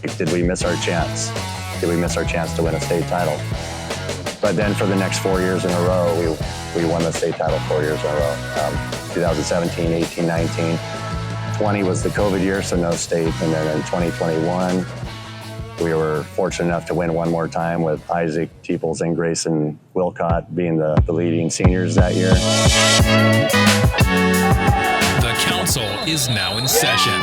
did we miss our chance? Did we miss our chance to win a state title? But then for the next 4 years in a row, we won the state title 4 years in a row. 2017, 18, 19. 20 was the COVID year, so no state. And then in 2021, we were fortunate enough to win one more time with Ezra Teeples and Grayson Wilcott being the leading seniors that year. The council is now in session.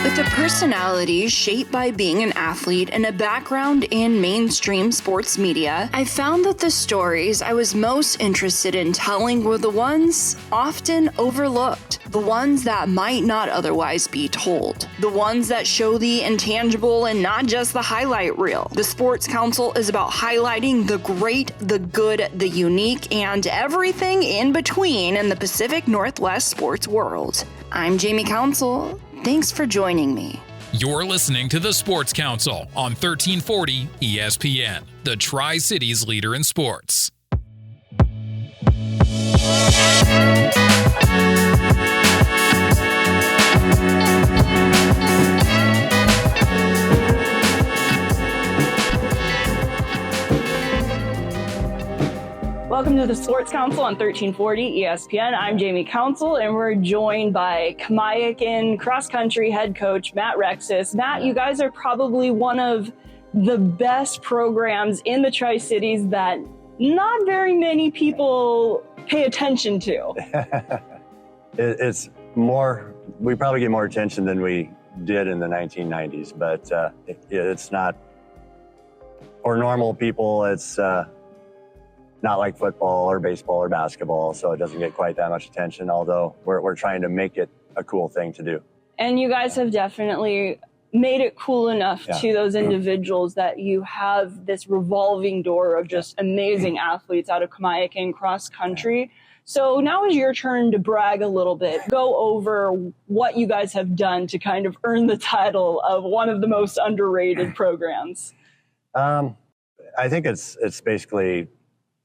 With a personality shaped by being an athlete and a background in mainstream sports media, I found that the stories I was most interested in telling were the ones often overlooked, the ones that might not otherwise be told, the ones that show the intangible and not just the highlight reel. The Sports Council is about highlighting the great, the good, the unique, and everything in between in the Pacific Northwest sports world. I'm Jamie Council. Thanks for joining me. You're listening to the Sports Council on 1340 ESPN, the Tri-Cities leader in sports. Welcome to the Sports Council on 1340 ESPN. I'm Jamie Council, and we're joined by Kamiakin Cross Country head coach Matt Rexus. Matt, you guys are probably one of the best programs in the Tri-Cities that not very many people pay attention to. It's more, we probably get more attention than we did in the 1990s, but it's not, for normal people, it's not like football or baseball or basketball, so it doesn't get quite that much attention, although we're trying to make it a cool thing to do. And you guys have definitely made it cool enough to those individuals that you have this revolving door of just amazing athletes out of Kamiakin Cross Country. So now is your turn to brag a little bit. Go over what you guys have done to kind of earn the title of one of the most underrated programs. I think it's basically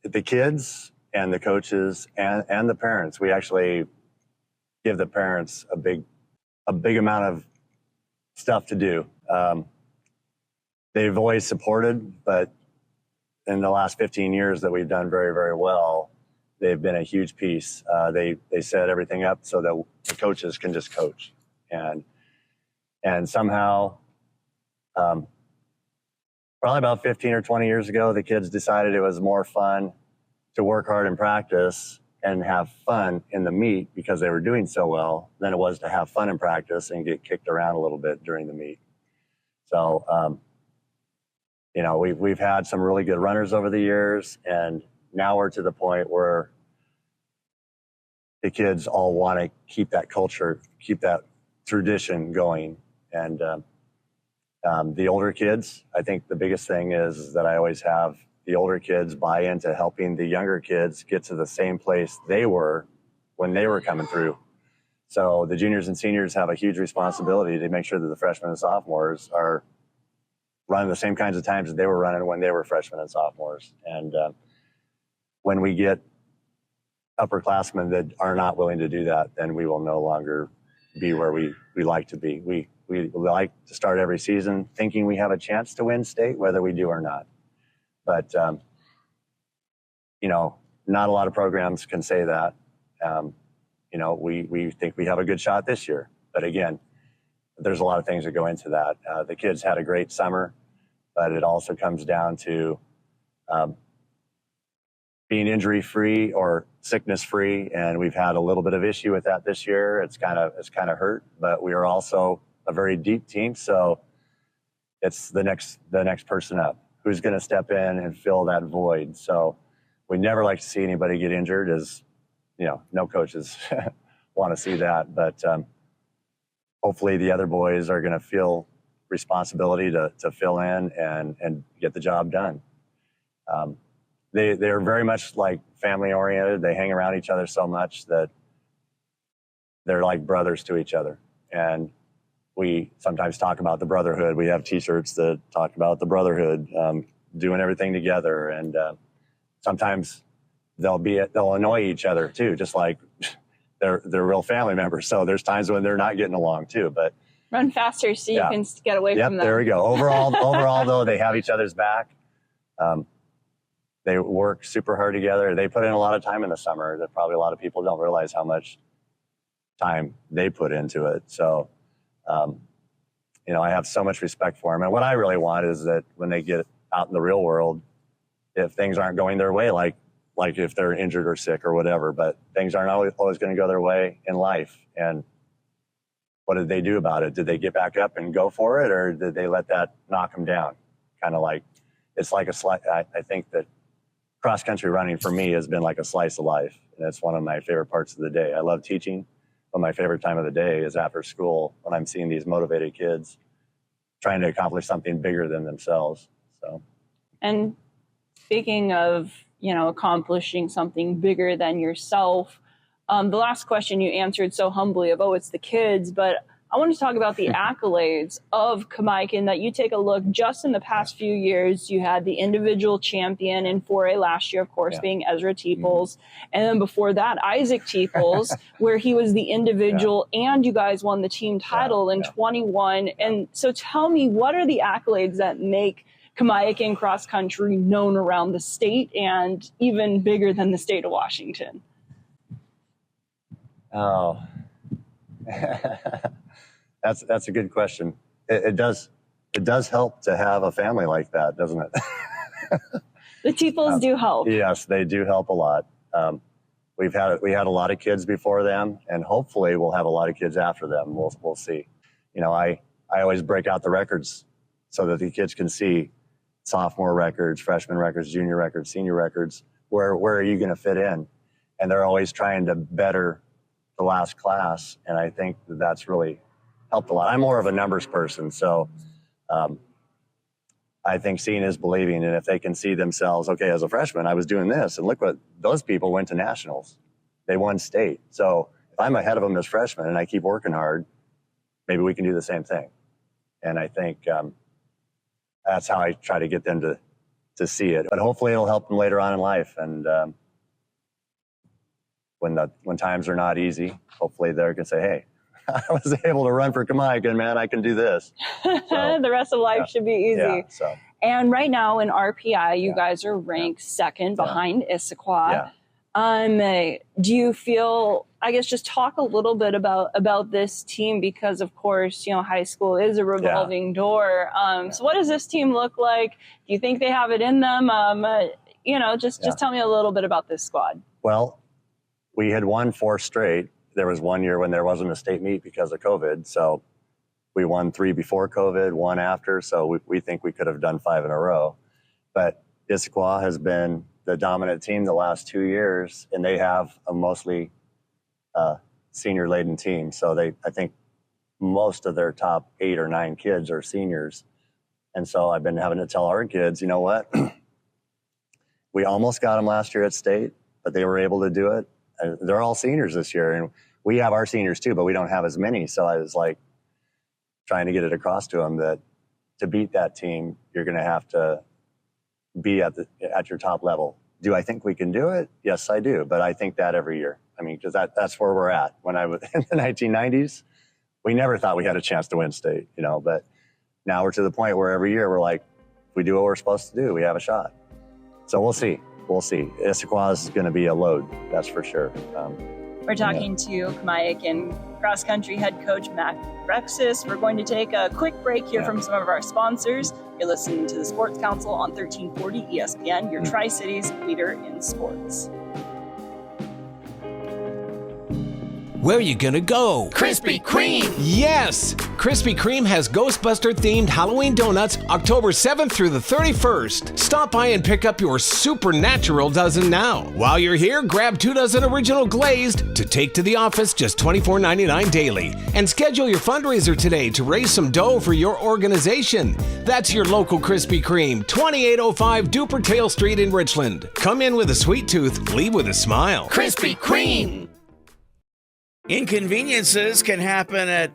the kids and the coaches and the parents. We actually give the parents a big amount of stuff to do. They've always supported, but in the last 15 years that we've done very, very well, they've been a huge piece. They set everything up so that the coaches can just coach. And somehow, probably about 15 or 20 years ago, the kids decided it was more fun to work hard in practice and have fun in the meet because they were doing so well than it was to have fun in practice and get kicked around a little bit during the meet. So, we've had some really good runners over the years, and now we're to the point where the kids all want to keep that culture, keep that tradition going. And the older kids, I think the biggest thing is that I always have the older kids buy into helping the younger kids get to the same place they were when they were coming through. So the juniors and seniors have a huge responsibility to make sure that the freshmen and sophomores are running the same kinds of times that they were running when they were freshmen and sophomores. And when we get upperclassmen that are not willing to do that, then we will no longer be where we like to be. We like to start every season thinking we have a chance to win state, whether we do or not. But, not a lot of programs can say that. We think we have a good shot this year. But again, there's a lot of things that go into that. The kids had a great summer, but it also comes down to being injury-free or sickness-free, and we've had a little bit of issue with that this year. It's kind of hurt, but we are also a very deep team, so it's the next person up who's going to step in and fill that void. So we never like to see anybody get injured, as no coaches want to see that, but hopefully the other boys are going to feel responsibility to fill in and get the job done. They're very much like family oriented. They hang around each other so much that they're like brothers to each other. And we sometimes talk about the brotherhood. We have T-shirts that talk about the brotherhood, doing everything together. And sometimes they'll annoy each other too, just like they're real family members. So there's times when they're not getting along too. But Run faster so you can get away from them. There we go. Overall, though, they have each other's back. They work super hard together. They put in a lot of time in the summer that probably a lot of people don't realize how much time they put into it. So, I have so much respect for them. And what I really want is that when they get out in the real world, if things aren't going their way, like if they're injured or sick or whatever, but things aren't always going to go their way in life. And what did they do about it? Did they get back up and go for it, or did they let that knock them down? Kind of like, it's like I think that cross-country running for me has been like a slice of life. And it's one of my favorite parts of the day. I love teaching, but my favorite time of the day is after school when I'm seeing these motivated kids trying to accomplish something bigger than themselves. So, and speaking of, accomplishing something bigger than yourself, the last question you answered so humbly of, it's the kids, but I want to talk about the accolades of Kamiakin that you take a look just in the past few years. You had the individual champion in 4A last year, of course, being Ezra Teeples. And then before that, Isaac Teeples, where he was the individual and you guys won the team title in 21. And so tell me, what are the accolades that make Kamiakin Cross Country known around the state and even bigger than the state of Washington? Oh, that's a good question. It does help to have a family like that, doesn't it? The Teeples do help. Yes, they do help a lot. We had a lot of kids before them, and hopefully we'll have a lot of kids after them. We'll see. I always break out the records so that the kids can see sophomore records, freshman records, junior records, senior records. Where are you going to fit in? And they're always trying to better the last class, and I think that's really helped a lot. I'm more of a numbers person, so I think seeing is believing, and if they can see themselves, okay, as a freshman, I was doing this, and look what those people went to nationals. They won state. So if I'm ahead of them as freshmen and I keep working hard, maybe we can do the same thing. And I think that's how I try to get them to see it. But hopefully it'll help them later on in life, and when times are not easy, hopefully they can say, hey, I was able to run for Kamiakin, man, I can do this. So, the rest of life should be easy. Yeah, so. And right now in RPI, you guys are ranked second behind Issaquah. Do you feel, I guess, just talk a little bit about this team, because of course, high school is a revolving door. So what does this team look like? Do you think they have it in them? Just tell me a little bit about this squad. Well, we had won 4 straight. There was one year when there wasn't a state meet because of COVID. So we won 3 before COVID, 1 after. So we think we could have done 5 in a row. But Issaquah has been the dominant team the last 2 years, and they have a mostly senior-laden team. So I think most of their top 8 or 9 kids are seniors. And so I've been having to tell our kids, you know what? We almost got them last year at state, but they were able to do it. They're all seniors this year, and we have our seniors too, but we don't have as many. So I was like trying to get it across to them that to beat that team, you're going to have to be at your top level. Do I think we can do it? Yes, I do. But I think that every year. I mean, because that's where we're at. When I was in the 1990s, we never thought we had a chance to win state, but now we're to the point where every year we're like, if we do what we're supposed to do, we have a shot. So we'll see. We'll see. Issaquah is going to be a load, that's for sure. We're talking to Kamiakin Cross Country head coach Matt Rexus. We're going to take a quick break here from some of our sponsors. You're listening to the Sports Council on 1340 ESPN, your Tri-Cities leader in sports. Where are you gonna go? Krispy Kreme! Yes! Krispy Kreme has Ghostbuster-themed Halloween donuts October 7th through the 31st. Stop by and pick up your supernatural dozen now. While you're here, grab 2 dozen original glazed to take to the office, just $24.99 daily. And schedule your fundraiser today to raise some dough for your organization. That's your local Krispy Kreme, 2805 Dupertail Street in Richland. Come in with a sweet tooth, leave with a smile. Krispy Kreme! Inconveniences can happen at,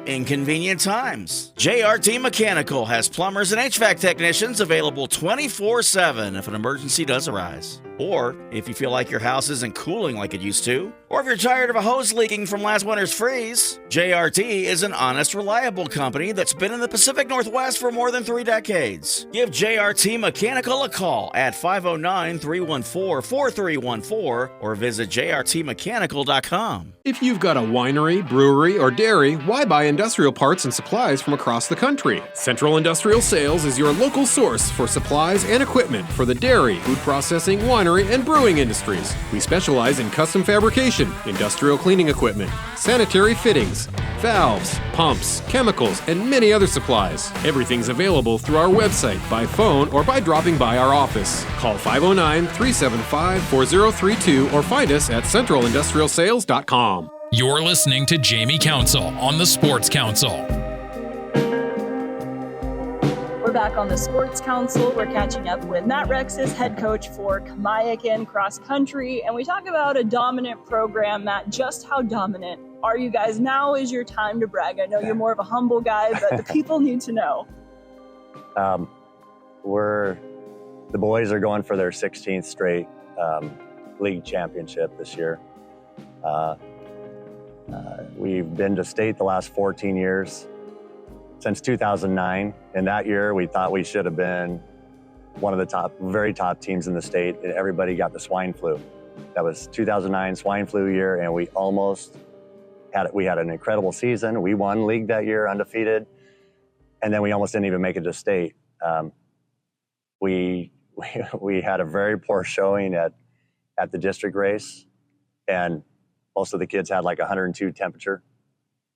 inconvenient times. JRT Mechanical has plumbers and HVAC technicians available 24/7 if an emergency does arise. Or, if you feel like your house isn't cooling like it used to, Or if you're tired of a hose leaking from last winter's freeze, JRT is an honest, reliable company that's been in the Pacific Northwest for more than 3 decades. Give JRT Mechanical a call at 509-314-4314 or visit jrtmechanical.com. If you've got a winery, brewery, or dairy, why buy industrial parts and supplies from across the country? Central Industrial Sales is your local source for supplies and equipment for the dairy, food processing, winery, and brewing industries. We specialize in custom fabrication, industrial cleaning equipment, sanitary fittings, valves, pumps, chemicals, and many other supplies. Everything's available through our website, by phone, or by dropping by our office. Call 509-375-4032 or find us at centralindustrialsales.com. You're listening to Jamie Council on the Sports Council. We're back on the Sports Council. We're catching up with Matt Rexus, head coach for Kamiakin Cross Country, and we talk about a dominant program. Matt, just how dominant are you guys? Now is your time to brag. I know you're more of a humble guy, but the people need to know. The boys are going for their 16th straight league championship this year. We've been to state the last 14 years, since 2009. And that year, we thought we should have been one of the very top teams in the state, and everybody got the swine flu. That was 2009 swine flu year, and we almost had it. We had an incredible season. We won league that year, undefeated, and then we almost didn't even make it to state. We had a very poor showing at the district race, and most of the kids had like 102 temperature.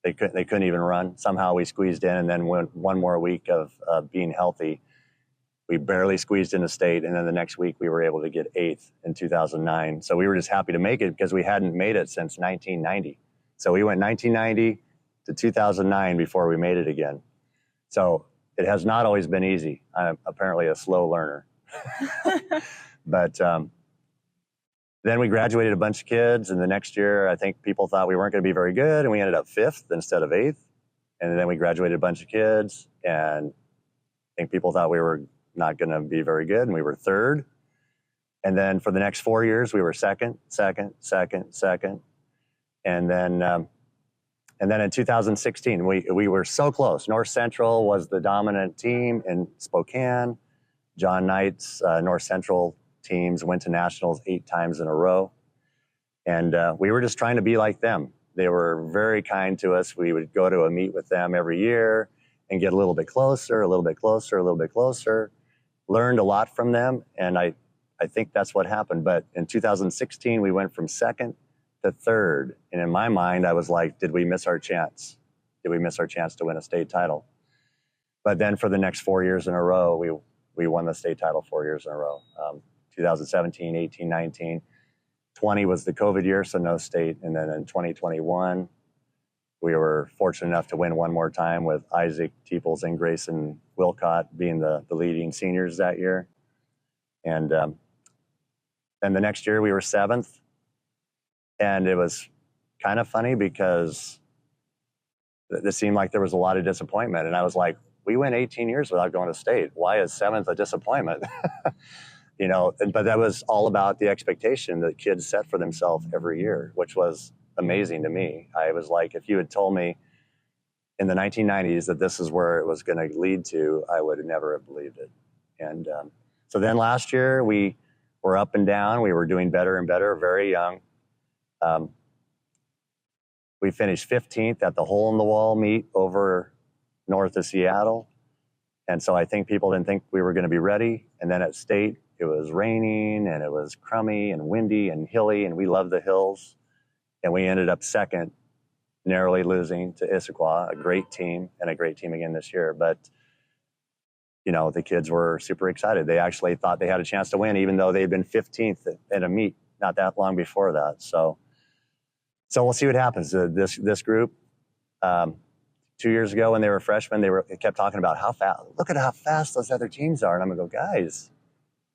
They couldn't even run. Somehow we squeezed in, and then one more week of being healthy, we barely squeezed into state. And then the next week we were able to get 8th in 2009. So we were just happy to make it because we hadn't made it since 1990. So we went 1990 to 2009 before we made it again. So it has not always been easy. I'm apparently a slow learner. But then we graduated a bunch of kids, and the next year, I think people thought we weren't going to be very good, and we ended up 5th instead of 8th. And then we graduated a bunch of kids, and I think people thought we were not going to be very good, and we were 3rd. And then for the next 4 years, we were 2nd. And then in 2016, we were so close. North Central was the dominant team in Spokane. John Knight's North Central teams went to nationals 8 times in a row. And we were just trying to be like them. They were very kind to us. We would go to a meet with them every year and get a little bit closer, a little bit closer, a little bit closer. Learned a lot from them, and I think that's what happened. But in 2016, we went from 2nd to 3rd. And in my mind, I was like, did we miss our chance? Did we miss our chance to win a state title? But then for the next 4 years in a row, we won the state title 4 years in a row. 2017, 18, 19. 20 was the COVID year, so no state. And then in 2021, we were fortunate enough to win one more time with Ezra Teeples and Grayson Wilcott being the leading seniors that year. And then the next year we were 7th. And it was kind of funny because it seemed like there was a lot of disappointment. And I was like, we went 18 years without going to state. Why is 7th a disappointment? You know, but that was all about the expectation that kids set for themselves every year, which was amazing to me. I was like, if you had told me in the 1990s that this is where it was going to lead to, I would never have believed it. And so then last year we were up and down. We were doing better and better, very young. We finished 15th at the Hole in the Wall meet over north of Seattle. And so I think people didn't think we were going to be ready. And then at state, it was raining and it was crummy and windy and hilly, and we love the hills. And we ended up 2nd, narrowly losing to Issaquah, a great team, and a great team again this year. But, you know, the kids were super excited. They actually thought they had a chance to win, even though they'd been 15th at a meet not that long before that. So we'll see what happens. This group, 2 years ago when they were freshmen, they kept talking about how fast, look at how fast those other teams are. And I'm going to go, guys,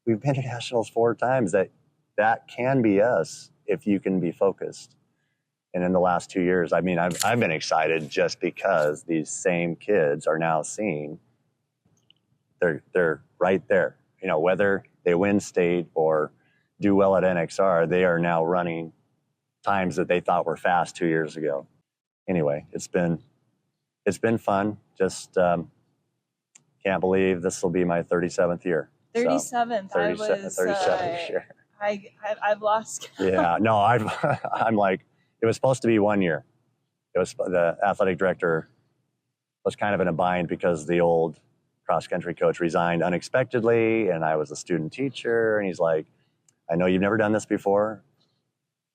we've been to nationals 4 times. That can be us if you can be focused. And in the last 2 years, I mean, I've been excited just because these same kids are now seeing they're right there. You know, whether they win state or do well at NXR, they are now running times that they thought were fast 2 years ago. Anyway, it's been fun. Just can't believe this will be my 37th year. 37th. 37th year. I've lost count. Yeah, no, I'm like, it was supposed to be 1 year. It was, the athletic director was kind of in a bind because the old cross country coach resigned unexpectedly, and I was a student teacher, and he's like, I know you've never done this before,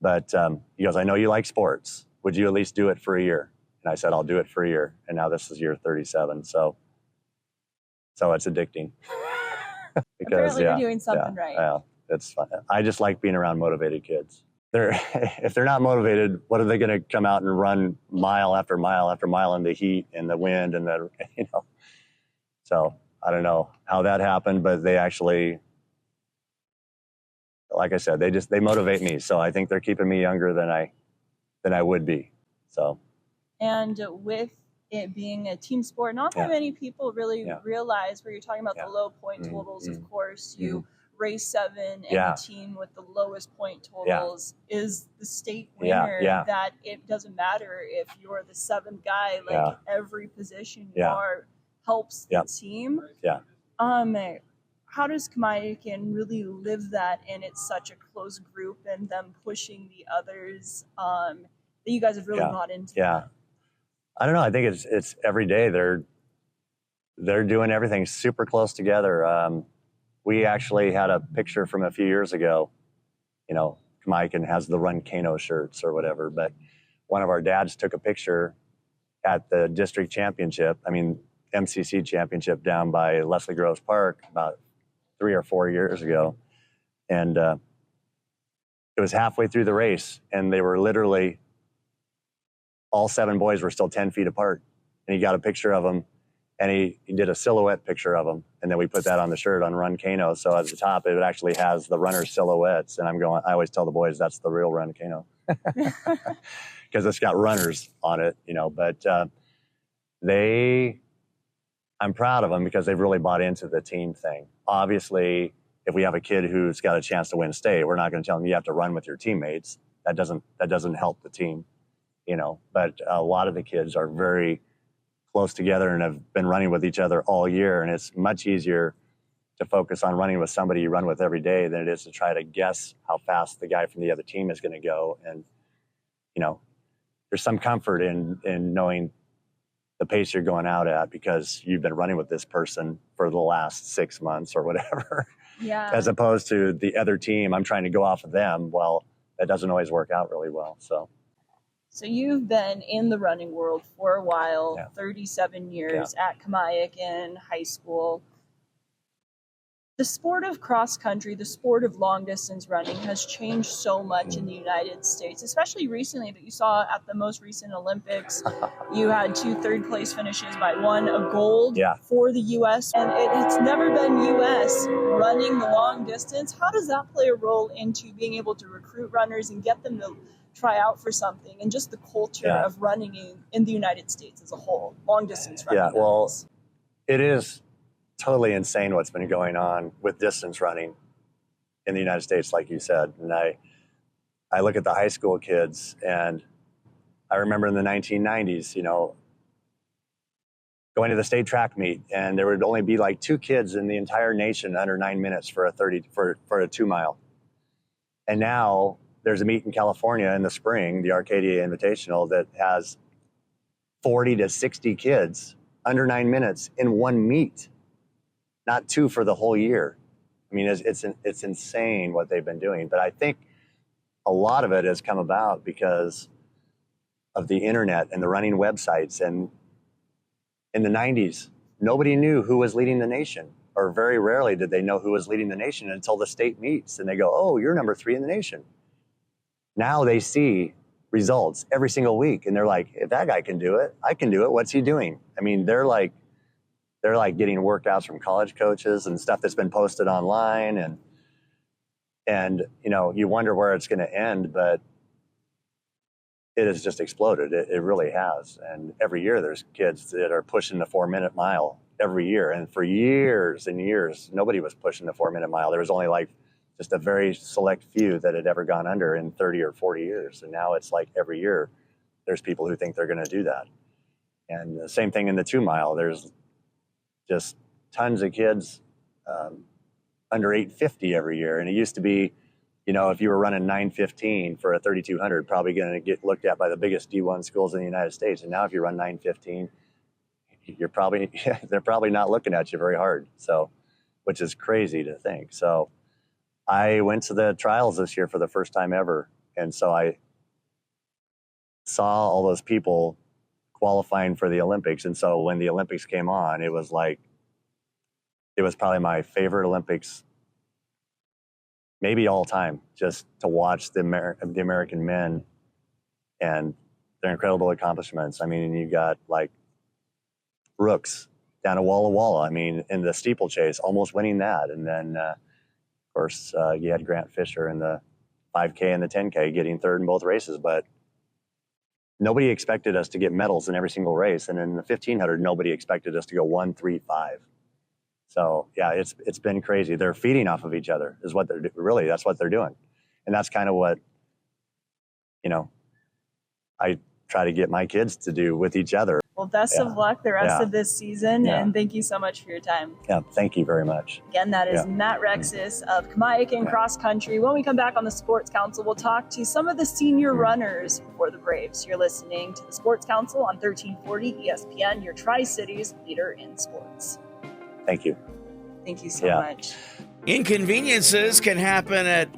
but he goes, I know you like sports. Would you at least do it for a year? And I said, I'll do it for a year. And now this is year 37. So it's addicting. Because, apparently you're doing something right. Yeah, it's fun. I just like being around motivated kids. If they're not motivated, what are they going to come out and run mile after mile after mile in the heat and the wind and the, So I don't know how that happened, but they actually, like I said, they motivate me. So I think they're keeping me younger than I would be. So. And with it being a team sport, not that many people really realize where you're talking about the low point totals. Of course, you race 7 and the team with the lowest point totals is the state winner. That it doesn't matter if you're the 7th guy, like every position you are helps the team. How does Kamiakin really live that, and it's such a close group and them pushing the others that you guys have really bought into? I don't know. I think it's every day they're doing everything super close together. We actually had a picture from a few years ago. Kamiakin has the Run Kano shirts or whatever, but one of our dads took a picture at the district championship. MCC championship down by Leslie Groves Park about 3 or 4 years ago. And it was halfway through the race, and they were literally, all 7 boys were still 10 feet apart. And he got a picture of them, and he did a silhouette picture of them. And then we put that on the shirt on Run Kano. So at the top, it actually has the runner silhouettes. And I always tell the boys that's the real Run Kano. Because it's got runners on it, But I'm proud of them because they've really bought into the team thing. Obviously, if we have a kid who's got a chance to win state, we're not going to tell them you have to run with your teammates. That doesn't help the team, But a lot of the kids are very close together and have been running with each other all year, and it's much easier to focus on running with somebody you run with every day than it is to try to guess how fast the guy from the other team is going to go. And there's some comfort in knowing the pace you're going out at because you've been running with this person for the last 6 months or whatever. As opposed to the other team, I'm trying to go off of them. Well, that doesn't always work out really well. So you've been in the running world for a while, 37 years at Kamiakin High School. The sport of cross country, the sport of long distance running has changed so much in the United States, especially recently that you saw at the most recent Olympics. You had 2 third-place finishes by 1, a gold for the U.S., and it's never been U.S. running the long distance. How does that play a role into being able to recruit runners and get them to try out for something, and just the culture of running in the United States as a whole, long distance running? Well, it is totally insane what's been going on with distance running in the United States, like you said. And I look at the high school kids, and I remember in the 1990s, going to the state track meet, and there would only be like 2 kids in the entire nation under 9 minutes for a 2 mile. And now there's a meet in California in the spring, the Arcadia Invitational, that has 40 to 60 kids under 9 minutes in one meet, not 2 for the whole year. It's insane what they've been doing. But I think a lot of it has come about because of the internet and the running websites. And in the 90s, nobody knew who was leading the nation, or very rarely did they know who was leading the nation until the state meets. And they go, oh, you're number 3 in the nation. Now they see results every single week, and they're like, if that guy can do it, I can do it. What's he doing? They're like getting workouts from college coaches and stuff that's been posted online, and you wonder where it's going to end, but it has just exploded. It really has. And every year there's kids that are pushing the 4-minute mile every year. And for years and years, nobody was pushing the 4-minute mile. There was only like just a very select few that had ever gone under in 30 or 40 years. And now it's like every year there's people who think they're going to do that. And the same thing in the 2 mile. There's just tons of kids under 850 every year. And it used to be, if you were running 915 for a 3200, probably going to get looked at by the biggest D1 schools in the United States. And now if you run 915, they're probably not looking at you very hard. So, which is crazy to think. So I went to the trials this year for the first time ever. And so I saw all those people qualifying for the Olympics. And so when the Olympics came on, it was probably my favorite Olympics, maybe all time, just to watch the American men and their incredible accomplishments. I mean, you got like Brooks down at Walla Walla, in the steeplechase, almost winning that. And then, of course, you had Grant Fisher in the 5K and the 10K getting third in both races. But nobody expected us to get medals in every single race. And in the 1500, nobody expected us to go 1-3-5. So yeah, it's been crazy. They're feeding off of each other is what that's what they're doing. And that's kind of what, I try to get my kids to do with each other. Well, best of luck the rest of this season, and thank you so much for your time. Yeah, thank you very much. Again, that is Matt Rexus of Kamiakin Cross Country. When we come back on the Sports Council, we'll talk to some of the senior runners for the Braves. You're listening to the Sports Council on 1340 ESPN, your Tri-Cities leader in sports. Thank you. Thank you so much. Inconveniences can happen at,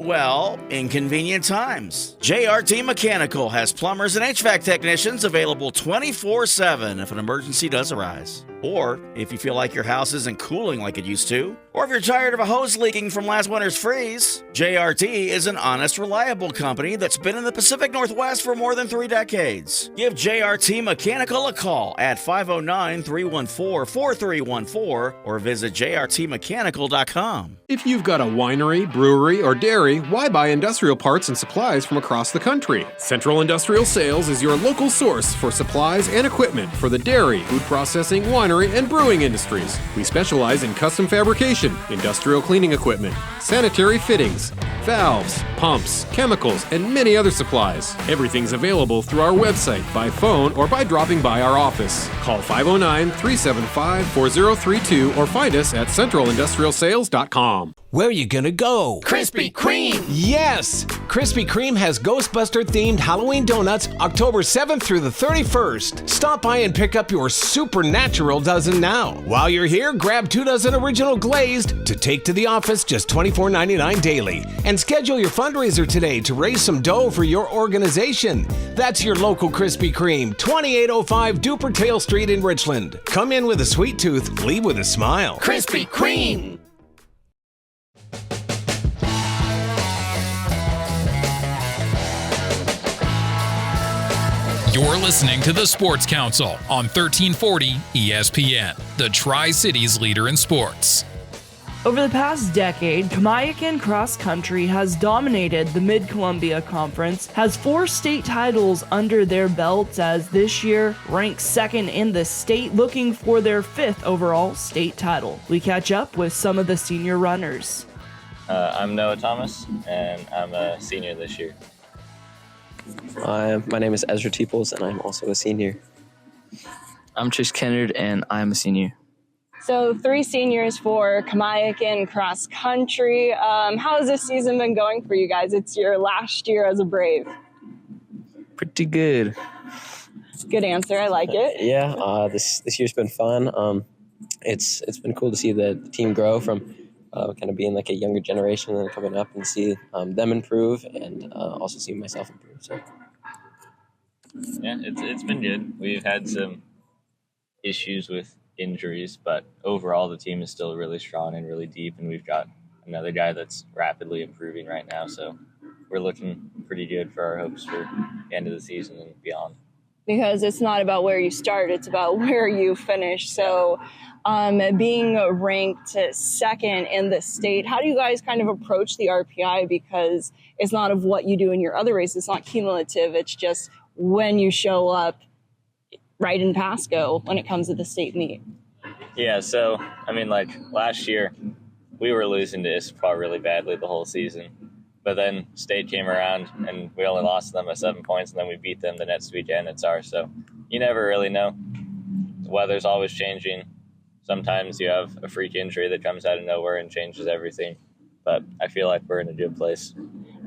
inconvenient times. JRT Mechanical has plumbers and HVAC technicians available 24/7 if an emergency does arise. Or if you feel like your house isn't cooling like it used to, or if you're tired of a hose leaking from last winter's freeze, JRT is an honest, reliable company that's been in the Pacific Northwest for more than 3 decades. Give JRT Mechanical a call at 509-314-4314 or visit jrtmechanical.com. If you've got a winery, brewery, or dairy, why buy industrial parts and supplies from across the country? Central Industrial Sales is your local source for supplies and equipment for the dairy, food processing, winery, and brewing industries. We specialize in custom fabrication, industrial cleaning equipment, sanitary fittings, valves, pumps, chemicals, and many other supplies. Everything's available through our website, by phone, or by dropping by our office. Call 509-375-4032 or find us at centralindustrialsales.com. Where are you gonna go? Krispy Kreme! Yes! Krispy Kreme has Ghostbuster-themed Halloween donuts October 7th through the 31st. Stop by and pick up your supernatural dozen now. While you're here, grab 2 dozen original glazed to take to the office just $24.99 daily. And schedule your fundraiser today to raise some dough for your organization. That's your local Krispy Kreme, 2805 Dupertail Street in Richland. Come in with a sweet tooth, leave with a smile. Krispy Kreme! You're listening to the Sports Council on 1340 ESPN, the Tri-Cities leader in sports. Over the past decade, Kamiakin Cross Country has dominated the Mid-Columbia Conference, has 4 state titles under their belts as this year ranks 2nd in the state, looking for their 5th overall state title. We catch up with some of the senior runners. I'm Noah Thomas, and I'm a senior this year. My name is Ezra Teeples, and I'm also a senior. I'm Chase Kennard, and I'm a senior. So 3 seniors for Kamiakin Cross Country. How has this season been going for you guys? It's your last year as a Brave. Pretty good. Good answer. I like it. Yeah, this year's been fun. It's been cool to see the team grow from kind of being like a younger generation and then coming up and see them improve and also see myself improve. So yeah, it's been good. We've had some issues with injuries, but overall the team is still really strong and really deep, and we've got another guy that's rapidly improving right now, so we're looking pretty good for our hopes for the end of the season and beyond. Because it's not about where you start, it's about where you finish. So being ranked 2nd in the state, how do you guys kind of approach the RPI? Because it's not of what you do in your other races, it's not cumulative, it's just when you show up right in Pasco when it comes to the state meet. Yeah, so, I mean, like last year, we were losing to ISPA really badly the whole season. But then state came around, and we only lost them by 7 points, and then we beat them the next weekend. It's ours. So you never really know. The weather's always changing. Sometimes you have a freak injury that comes out of nowhere and changes everything. But I feel like we're in a good place.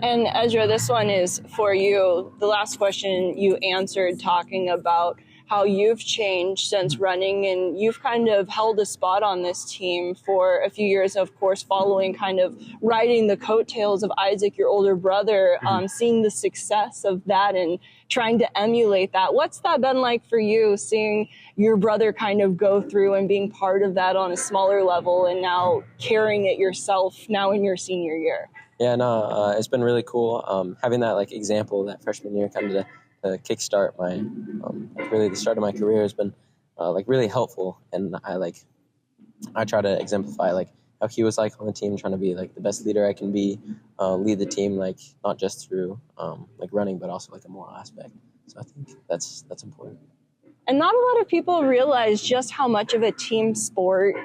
And Ezra, this one is for you. The last question you answered talking about how you've changed since running, and you've kind of held a spot on this team for a few years, of course, following kind of riding the coattails of Isaac, your older brother, seeing the success of that and trying to emulate that. What's that been like for you, seeing your brother kind of go through and being part of that on a smaller level and now carrying it yourself now in your senior year? Yeah, no, it's been really cool. Having that like example that freshman year kind of to kickstart my really the start of my career has been like really helpful, and I try to exemplify like how he was like on the team, trying to be like the best leader I can be, lead the team like not just through like running but also like a moral aspect. So I think that's important. And not a lot of people realize just how much of a team sport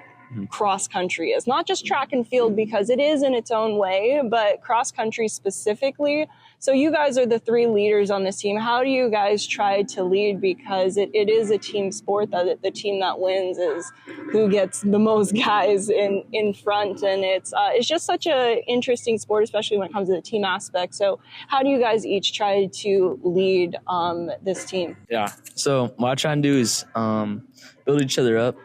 cross country is. Not just track and field, because it is in its own way, but cross country specifically. So you guys are the three leaders on this team. How do you guys try to lead? Because it is a team sport, that the team that wins is who gets the most guys in front. And it's just such an interesting sport, especially when it comes to the team aspect. So how do you guys each try to lead this team? Yeah. So what I try and do is build each other up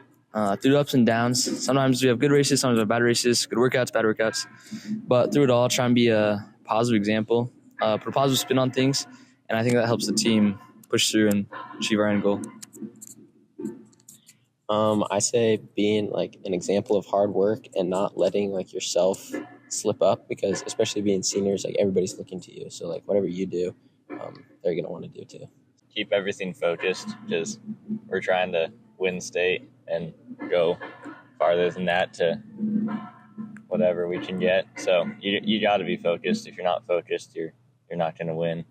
through the ups and downs. Sometimes we have good races, sometimes we have bad races, good workouts, bad workouts. But through it all, try and be a positive example, put a positive spin on things, and I think that helps the team push through and achieve our end goal. I say being like an example of hard work and not letting like yourself slip up, because especially being seniors, like everybody's looking to you. So like whatever you do, they're going to want to do too. Keep everything focused, because we're trying to win state and go farther than that to whatever we can get. So you got to be focused. If you're not focused, you're not going to win.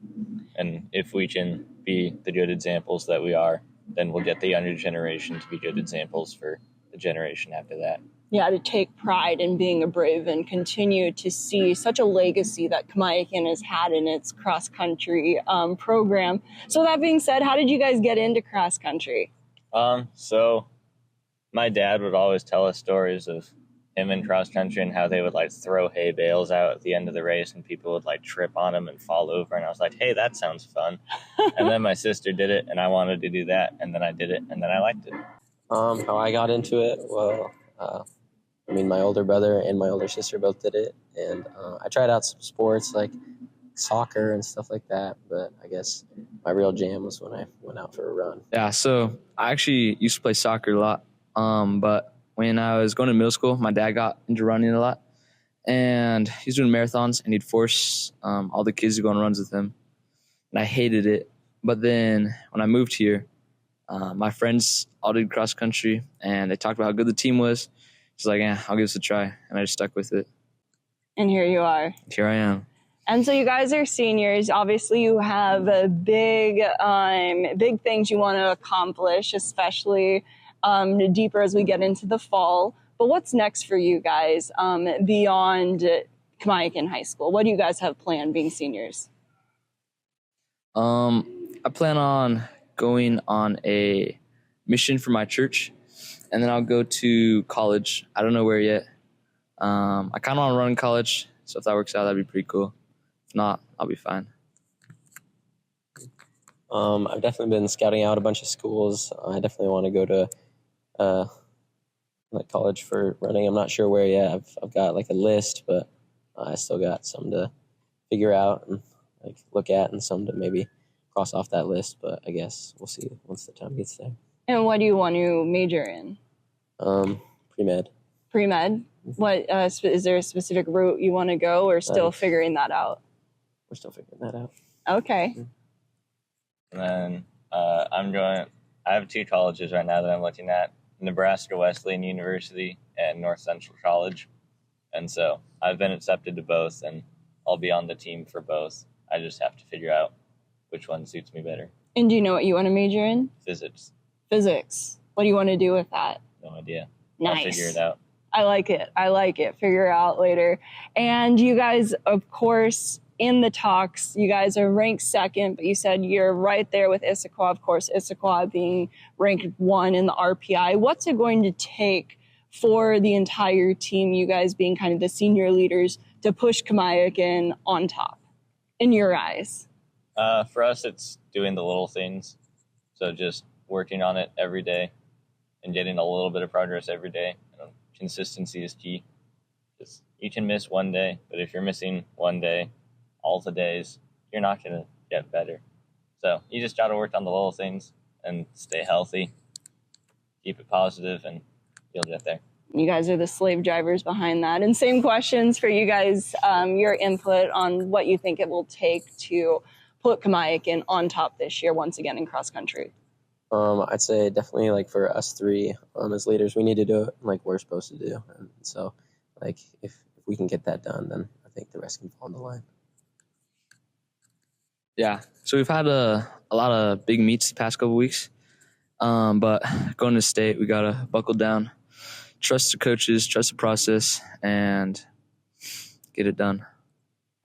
And if we can be the good examples that we are, then we'll get the younger generation to be good examples for the generation after that. Yeah, to take pride in being a Brave and continue to see such a legacy that Kamiakin has had in its cross-country program. So that being said, how did you guys get into cross-country? So my dad would always tell us stories of him in cross-country and how they would like throw hay bales out at the end of the race and people would like trip on them and fall over. And I was like, hey, that sounds fun. And then my sister did it and I wanted to do that. And then I did it and then I liked it. How I got into it, well, my older brother and my older sister both did it. And I tried out some sports like soccer and stuff like that. But I guess my real jam was when I went out for a run. Yeah, so I actually used to play soccer a lot. But when I was going to middle school, my dad got into running a lot. And he's doing marathons, and he'd force all the kids to go on runs with him. And I hated it. But then when I moved here, my friends all did cross country, and they talked about how good the team was. It's like, I'll give this a try. And I just stuck with it. And here you are. Here I am. And so you guys are seniors. Obviously, you have big things you want to accomplish, especially deeper as we get into the fall. But what's next for you guys beyond Kamiakin High School? What do you guys have planned being seniors? I plan on going on a mission for my church, and then I'll go to college. I don't know where yet. I kind of want to run in college, so if that works out, that'd be pretty cool. If not, I'll be fine. I've definitely been scouting out a bunch of schools. I definitely want to go to like college for running. I'm not sure where yet. I've got like a list, but I still got some to figure out and like look at, and some to maybe cross off that list. But I guess we'll see once the time gets there. And what do you want to major in? Pre-med. Pre-med? What is there a specific route you want to go, or still figuring that out? We're still figuring that out. Okay. And then I have two colleges right now that I'm looking at: Nebraska Wesleyan University and North Central College. And so I've been accepted to both, and I'll be on the team for both. I just have to figure out which one suits me better. And do you know what you want to major in? Physics. Physics. What do you want to do with that? No idea. Nice. I'll figure it out. I like it. Figure it out later. And you guys, of course, in the talks, you guys are ranked second, but you said you're right there with Issaquah. Of course, Issaquah being ranked 1 in the RPI. What's it going to take for the entire team, you guys being kind of the senior leaders, to push Kamiakin on top, in your eyes? For us, it's doing the little things. So just working on it every day and getting a little bit of progress every day. Consistency is key. Just, you can miss one day, but if you're missing one day, all the days, you're not going to get better. So you just got to work on the little things and stay healthy, keep it positive, and you'll get there. You guys are the slave drivers behind that. And same questions for you guys, your input on what you think it will take to put Kamiakin on top this year once again in cross country. I'd say definitely like for us three as leaders, we need to do it like we're supposed to do. And so like if we can get that done, then I think the rest can fall in the line. Yeah, so we've had a lot of big meets the past couple weeks, but going to state, we got to buckle down, trust the coaches, trust the process, and get it done.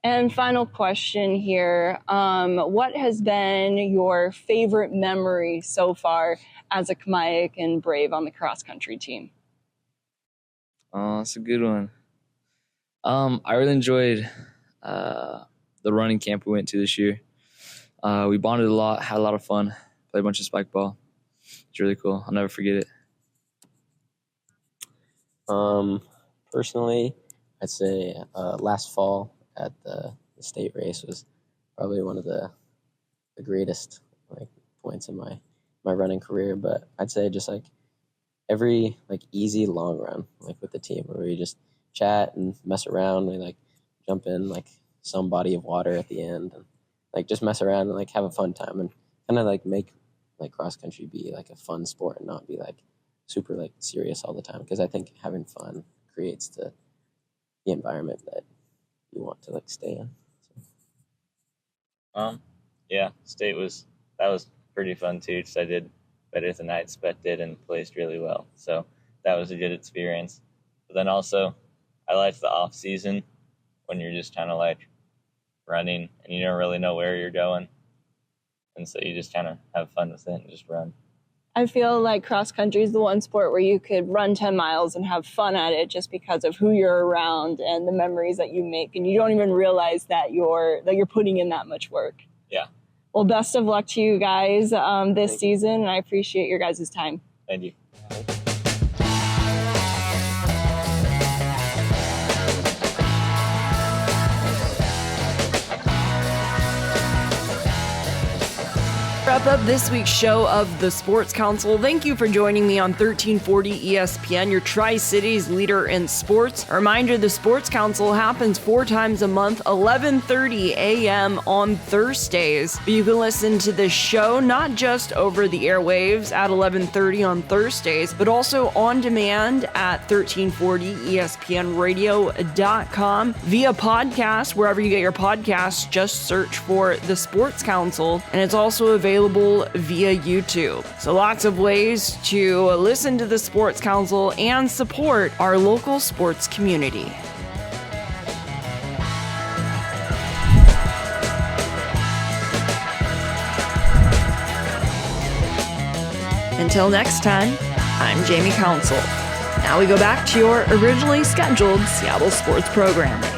And final question here, what has been your favorite memory so far as a Kamiakin Brave on the cross-country team? Oh, that's a good one. I really enjoyed the running camp we went to this year. We bonded a lot, had a lot of fun, played a bunch of spike ball. It's really cool. I'll never forget it. Personally, I'd say last fall at the state race was probably one of the greatest like points in my running career. But I'd say just like every like easy long run like with the team where we just chat and mess around. We like jump in like some body of water at the end and like just mess around and like have a fun time and kind of like make like cross country be like a fun sport and not be like super like serious all the time, because I think having fun creates the environment that you want to like stay in. Yeah, state was pretty fun too, because I did better than I expected and placed really well, so that was a good experience. But then also I liked the off season when you're just kind of like running and you don't really know where you're going, and so you just kind of have fun with it and just run. I feel like cross country is the one sport where you could run 10 miles and have fun at it just because of who you're around and the memories that you make, and you don't even realize that you're putting in that much work. Yeah. Well, best of luck to you guys this season, and I appreciate your guys' time. Thank you. Wrap up this week's show of the Sports Council. Thank you for joining me on 1340 ESPN, your Tri-Cities leader in sports. A reminder, the Sports Council happens 4 times a month, 11:30 a.m. on Thursdays. But you can listen to this show not just over the airwaves at 11:30 on Thursdays, but also on demand at 1340ESPNradio.com via podcast. Wherever you get your podcasts, just search for the Sports Council, and it's also available via YouTube. So lots of ways to listen to the Sports Council and support our local sports community. Until next time, I'm Jamie Council. Now we go back to your originally scheduled Seattle sports programming.